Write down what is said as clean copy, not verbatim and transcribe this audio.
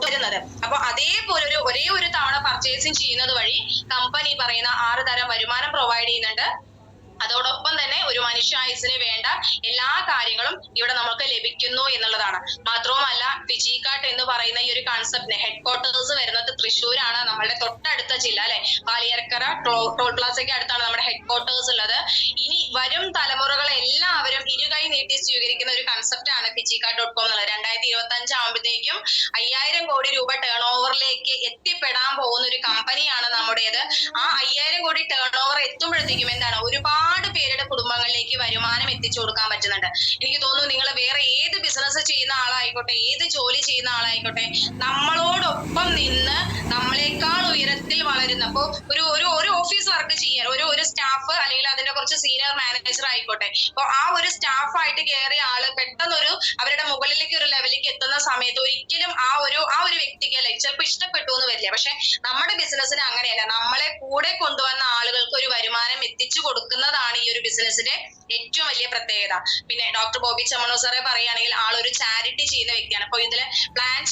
വരുന്നത്. അപ്പൊ അതേപോലെ ഒരേ ഒരു തവണ പർച്ചേസിങ് ചെയ്യുന്നത് വഴി കമ്പനി പറയുന്ന 6 തരം വരുമാനം പ്രൊവൈഡ് ചെയ്യുന്നുണ്ട്. അതോടൊപ്പം തന്നെ ഒരു മനുഷ്യായുസിന് വേണ്ട എല്ലാ കാര്യങ്ങളും ഇവിടെ നമുക്ക് ലഭിക്കുന്നു എന്നുള്ളതാണ്. മാത്രവുമല്ല ഫിജിക്കാട്ട് എന്ന് പറയുന്ന ഈ ഒരു കൺസെപ്റ്റിന് ഹെഡ് ക്വാർട്ടേഴ്സ് വരുന്നത് തൃശ്ശൂരാണ്, നമ്മളുടെ തൊട്ടടുത്ത ജില്ല അല്ലെ. പാലിയർക്കര ടോൾ പ്ലാസയ്ക്ക് അടുത്താണ് നമ്മുടെ ഹെഡ് ക്വാർട്ടേഴ്സ് ഉള്ളത്. ഇനി വരും തലമുറകളെ എല്ലാവരും ഇരുകൈ നീട്ടി സ്വീകരിക്കുന്ന ഒരു കൺസെപ്റ്റ് ആണ് ഫിജിക്കാട്ട്.com എന്നുള്ളത്. 2025 ആകുമ്പോഴത്തേക്കും 5000 കോടി രൂപ ടേൺ ഓവറിലേക്ക് എത്തിപ്പെടാൻ പോകുന്ന ഒരു കമ്പനിയാണ് നമ്മുടേത്. ആ 5000 കോടി ടേൺ ഓവർ എത്തുമ്പോഴത്തേക്കും എന്താണ്, ഒരുപാട് പേരുടെ കുടുംബങ്ങളിലേക്ക് വരുമാനം എത്തിച്ചു കൊടുക്കാൻ പറ്റുന്നുണ്ട്. എനിക്ക് തോന്നുന്നു നിങ്ങൾ വേറെ ഏത് ബിസിനസ് ചെയ്യുന്ന ആളായിക്കോട്ടെ, ഏത് ജോലി ചെയ്യുന്ന ആളായിക്കോട്ടെ, നമ്മളോടൊപ്പം നിന്ന് നമ്മളെക്കാൾ ഉയരത്തിൽ വളരുന്ന, അപ്പൊ ഒരു ഓഫീസ് വർക്ക് ചെയ്യാൻ ഒരു സ്റ്റാഫ് അല്ലെങ്കിൽ അതിന്റെ കുറച്ച് സീനിയർ മാനേജർ ആയിക്കോട്ടെ, അപ്പൊ ആ ഒരു സ്റ്റാഫായിട്ട് കയറിയ ആള് പെട്ടെന്ന് അവരുടെ മുകളിലേക്ക് ഒരു ലെവലിലേക്ക് എത്തുന്ന സമയത്ത് ഒരിക്കലും ആ ഒരു വ്യക്തിക്ക് അല്ലെ ചിലപ്പോൾ ഇഷ്ടപ്പെട്ടു എന്ന് വരില്ല. പക്ഷെ നമ്മുടെ ബിസിനസ്സിന് അങ്ങനെയല്ല, നമ്മളെ കൂടെ കൊണ്ടുവന്ന ആളുകൾക്ക് ഒരു വരുമാനം എത്തിച്ചു കൊടുക്കുന്നതാണ് ഈ ഒരു ബിസിനസിന്റെ ഏറ്റവും വലിയ പ്രത്യേകത. പിന്നെ ഡോക്ടർ ബോബി ചെമ്മണ്ണൂർ സാറെ പറയുകയാണെങ്കിൽ ആളൊരു ചാരിറ്റി ചെയ്യുന്ന വ്യക്തിയാണ്. അപ്പൊ ഇതില് പ്ലാൻ